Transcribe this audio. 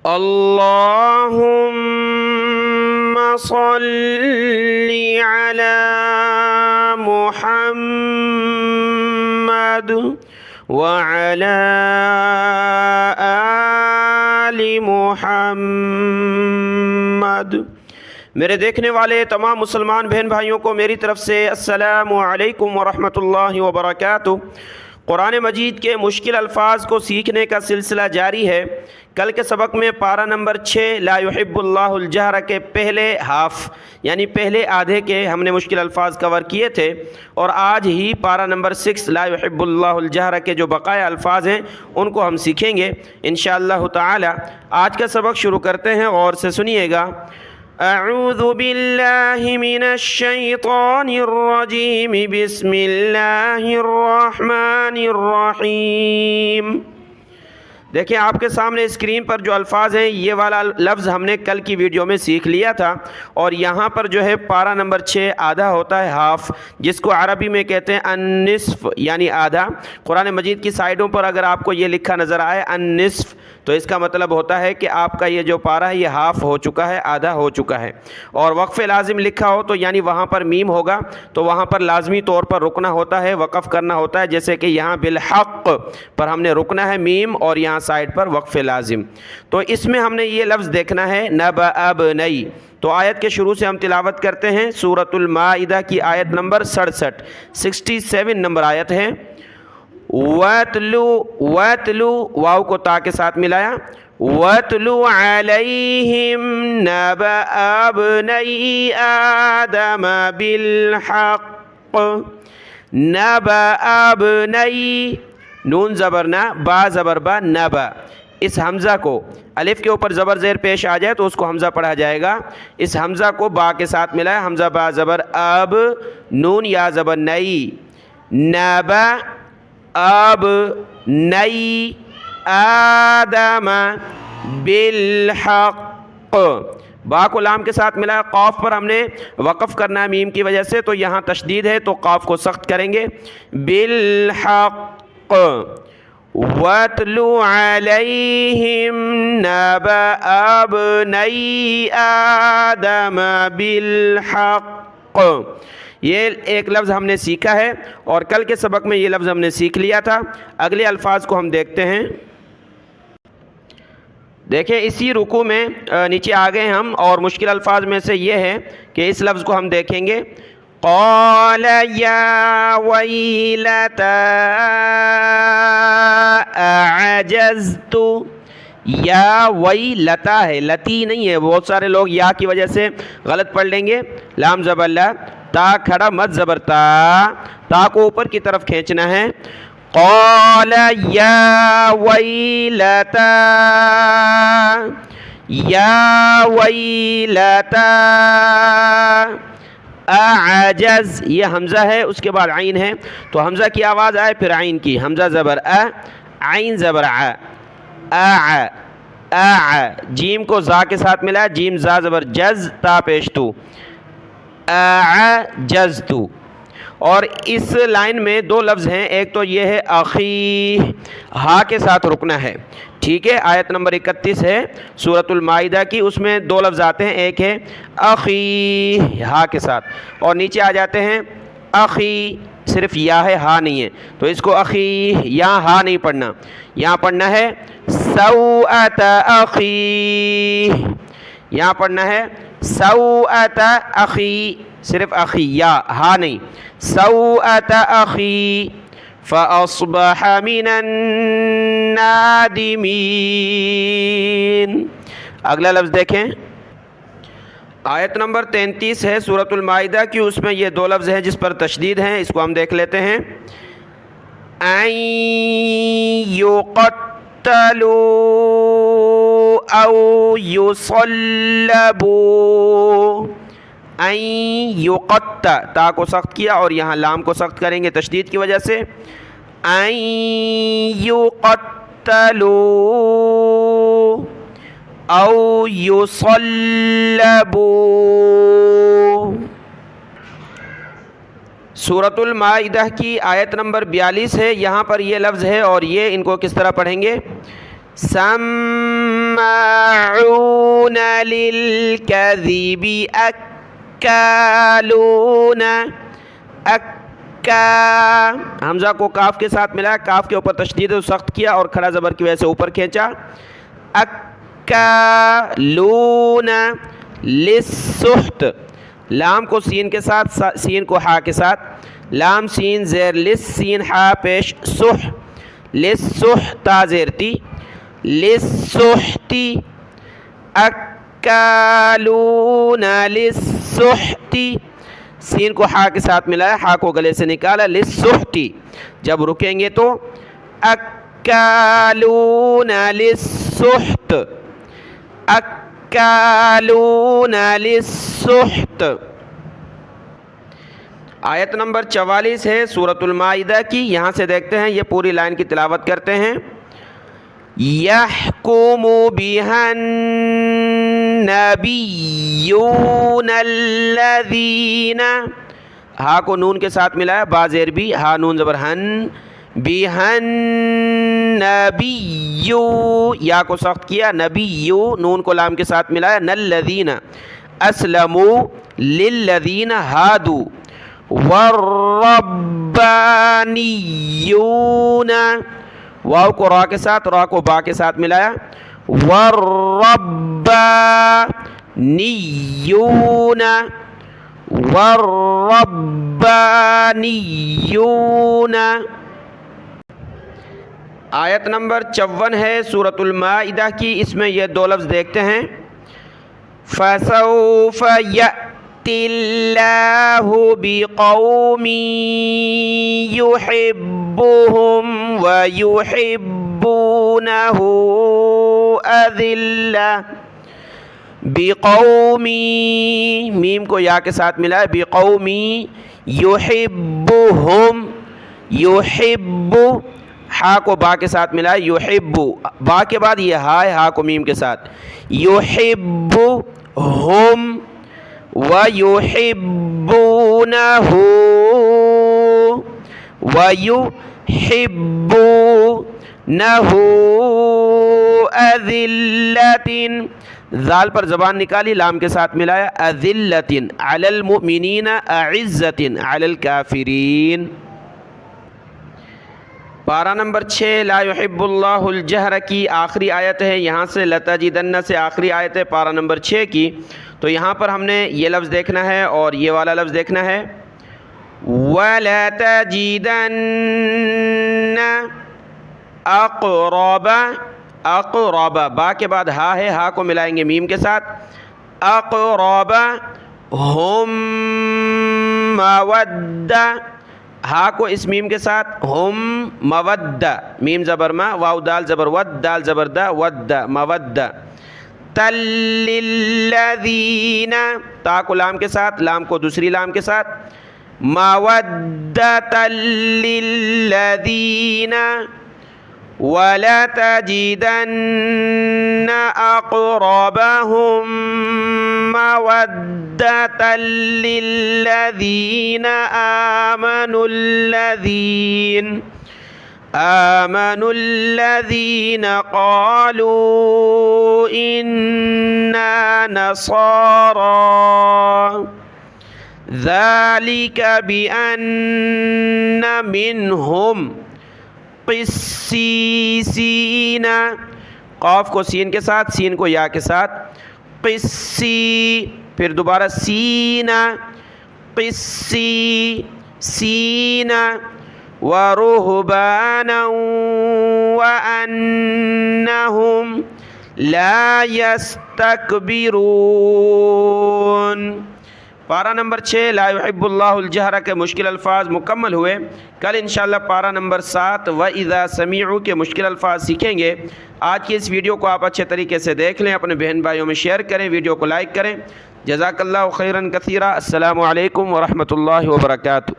اللهم صل على محمد وعلى آل محمد۔ میرے دیکھنے والے تمام مسلمان بہن بھائیوں کو میری طرف سے السلام علیکم ورحمۃ اللہ وبرکاتہ۔ قرآن مجید کے مشکل الفاظ کو سیکھنے کا سلسلہ جاری ہے۔ کل کے سبق میں پارہ نمبر 6 لا يحب اللہ الجہر کے پہلے ہاف یعنی پہلے آدھے کے ہم نے مشکل الفاظ کور کیے تھے، اور آج ہی پارہ نمبر 6 لا يحب اللہ الجہر کے جو بقایا الفاظ ہیں ان کو ہم سیکھیں گے انشاءاللہ تعالی۔ آج کا سبق شروع کرتے ہیں، غور سے سنیے گا۔ اعوذ باللہ من الشیطان الرجیم، بسم اللہ الرحمن الرحیم۔ دیکھیں آپ کے سامنے اسکرین پر جو الفاظ ہیں، یہ والا لفظ ہم نے کل کی ویڈیو میں سیکھ لیا تھا، اور یہاں پر جو ہے پارہ نمبر 6 آدھا ہوتا ہے ہاف، جس کو عربی میں کہتے ہیں النصف یعنی آدھا۔ قرآن مجید کی سائیڈوں پر اگر آپ کو یہ لکھا نظر آئے النصف، تو اس کا مطلب ہوتا ہے کہ آپ کا یہ جو پارہ ہے یہ ہاف ہو چکا ہے، آدھا ہو چکا ہے۔ اور وقف لازم لکھا ہو تو یعنی وہاں پر میم ہوگا تو وہاں پر لازمی طور پر رکنا ہوتا ہے، وقف کرنا ہوتا ہے، جیسے کہ یہاں بالحق پر ہم نے رکنا ہے میم، اور یہاں سائڈ پر وقف لازم۔ تو اس میں ہم نے یہ لفظ دیکھنا ہے نبأ بنی۔ تو آیت کے شروع سے ہم تلاوت کرتے ہیں۔ سورۃ المائدہ کی آیت نمبر 67 نمبر آیت ہے۔ وَاتْلُو واو کو تا کے ساتھ ملایا، وَاتْلُ عَلَيْهِمْ نَبَأَ ابْنَيْ آدَمَ بِالْحَقِّ۔ نَبَأَ ابْنَيْ، نون زبر نہ، با زبر با، نبا۔ اس حمزہ کو الف کے اوپر زبر زیر پیش آ جائے تو اس کو حمزہ پڑھا جائے گا۔ اس حمزہ کو با کے ساتھ ملایا، حمزہ با زبر اب، نون یا زبر نئی، نبا اب نئی آدم بالحق۔ با کو لام کے ساتھ ملایا، قاف پر ہم نے وقف کرنا ہے میم کی وجہ سے، تو یہاں تشدید ہے تو قاف کو سخت کریں گے۔ بالحق وَاتْلُ عَلَيْهِمْ نَبَأَ ابْنَيْ آدَمَ بِالْحَقِّ۔ یہ ایک لفظ ہم نے سیکھا ہے، اور کل کے سبق میں یہ لفظ ہم نے سیکھ لیا تھا۔ اگلے الفاظ کو ہم دیکھتے ہیں۔ دیکھیں اسی رکوع میں نیچے آ گئے ہم، اور مشکل الفاظ میں سے یہ ہے کہ اس لفظ کو ہم دیکھیں گے۔ قال یا ویلتا اعجزت، یا ویلتا ہے، لتی نہیں ہے، بہت سارے لوگ یا کی وجہ سے غلط پڑھ لیں گے۔ لام زبر لا، تا کھڑا مد زبر تا، تا کو اوپر کی طرف کھینچنا ہے۔ قال یا ویلتا، یا ویلتا اعجز، یہ حمزہ ہے، اس کے بعد عین ہے، تو حمزہ کی آواز آئے پھر عین کی، حمزہ زبر عین زبر جیم کو زا کے ساتھ ملا، جیم زا زبر جز، تا پیش تو، اعجزتو۔ اور اس لائن میں دو لفظ ہیں، ایک تو یہ ہے اخی، ہا کے ساتھ رکنا ہے، ٹھیک ہے۔ آیت نمبر 31 ہے سورۃ المائدہ کی، اس میں دو لفظ آتے ہیں، ایک ہے اخی ہا کے ساتھ، اور نیچے آ جاتے ہیں اخی، صرف یا ہے ہا نہیں ہے، تو اس کو اخی، یہاں ہا نہیں پڑھنا، یہاں پڑھنا ہے سوءۃ اخی، یہاں پڑھنا ہے سوءۃ اخی، صرف اخی، یا ہا نہیں، سوءۃ اخی فأصبح من النادمین۔ اگلا لفظ دیکھیں، آیت نمبر 33 ہے سورۃ المائدہ کی، اس میں یہ دو لفظ ہیں جس پر تشدید ہیں، اس کو ہم دیکھ لیتے ہیں۔ ان یقتلوا او یصلبوا، ان یقت، تا کو سخت کیا اور یہاں لام کو سخت کریں گے تشدید کی وجہ سے۔ ان یقتلوا او یصلبوا۔ سورۃ المائدہ کی آیت نمبر 42 ہے، یہاں پر یہ لفظ ہے، اور یہ ان کو کس طرح پڑھیں گے؟ سماعون للكذب اکالون حمزہ کو کاف کے ساتھ ملایا، کاف کے اوپر تشدید و سخت کیا اور کھڑا زبر کی وجہ سے اوپر کھینچا، اکالون للسحت، لام کو سین کے ساتھ، سین کو ہا کے ساتھ، لام سین زیر لس سین ہا پیش سح، للسح تا زیر تی، للسحتی اکالون للسحتی، سین کو ہا کے ساتھ ملایا، ہا کو گلے سے نکالا، للسحتی، جب رکیں گے تو اکالون للسحت، اکالون للسحت۔ آیت نمبر 44 ہے سورۃ المائدہ کی، یہاں سے دیکھتے ہیں، یہ پوری لائن کی تلاوت کرتے ہیں۔ يحكم بها النبيون الذين، ہا کو نون کے ساتھ ملایا، با زیر بھی، ہا نون زبر ہن، بہن نبیو، یا کو سخت کیا، نبیو، نون کو لام کے ساتھ ملایا، نلذین اسلموا للذین ہادوا، والربانیون، واو کو را کے ساتھ، را کو با کے ساتھ ملایا، والربانیون، والربانیون۔ آیت نمبر 54 ہے سورۃ المائدہ کی، اس میں یہ دو لفظ دیکھتے ہیں، فَسَوْفَ يَأْتِي اللَّهُ بِقَوْمٍ يُحِبُّهُمْ وَيُحِبُّونَهُ أَذِلَّةً، بِقَوْمٍ، میم کو یا کے ساتھ ملا ہے، بِقَوْمٍ يُحِبُّهُمْ، يُحِبُّ، ہا کو با کے ساتھ ملا ہے، يُحِبُّ، با کے بعد یہ ہا ہے، ہا کو میم کے ساتھ، يُحِبُّهُمْ وَيُحِبُّونَهُ، وَيُحِبُّونَهُ أَذِلَّةٍ، ذال پر زبان نکالی، لام کے ساتھ ملایا، أَذِلَّةٍ عَلَى الْمُؤْمِنِينَ أَعِزَّةٍ عَلَى الْكَافِرِينَ۔ پارہ نمبر 6 لا يحب اللہ الجہر کی آخری آیت ہے، یہاں سے لتجدن سے آخری آیت ہے پارہ نمبر 6 کی، تو یہاں پر ہم نے یہ لفظ دیکھنا ہے اور یہ والا لفظ دیکھنا ہے، وَلَتَجِدَنَّ اقرب، اقرب، با کے بعد ہا ہے، ہا کو ملائیں گے میم کے ساتھ، اقرب ہم مودہ، ہا کو اس میم کے ساتھ، ہم مودہ، میم زبر ما، واو دال زبر ود، دال زبر دا، ود مودہ، تللذین، تا کو لام کے ساتھ، لام کو دوسری لام کے ساتھ، مودۃ للذین، وَلَتَجِدَنَّ أَقْرَبَهُمْ مَوَدَّةً لِلَّذِينَ آمَنُوا الَّذِينَ قَالُوا إِنَّا نَصَارَى، ذَلِكَ بِأَنَّ مِنْهُمْ قسیسین، قاف کو سین کے ساتھ، سین کو یا کے ساتھ، قسی، پھر دوبارہ سین، قسی سین، ورہبانا وانہم لا یستکبرون۔ پارہ نمبر 6 لا يحب اللہ الجہر کے مشکل الفاظ مکمل ہوئے، کل انشاءاللہ پارہ نمبر 7 وَإِذَا سَمِعُوا کے مشکل الفاظ سیکھیں گے۔ آج کی اس ویڈیو کو آپ اچھے طریقے سے دیکھ لیں، اپنے بہن بھائیوں میں شیئر کریں، ویڈیو کو لائک کریں۔ جزاک اللہ خیراً کثیرا۔ السلام علیکم ورحمۃ اللہ وبرکاتہ۔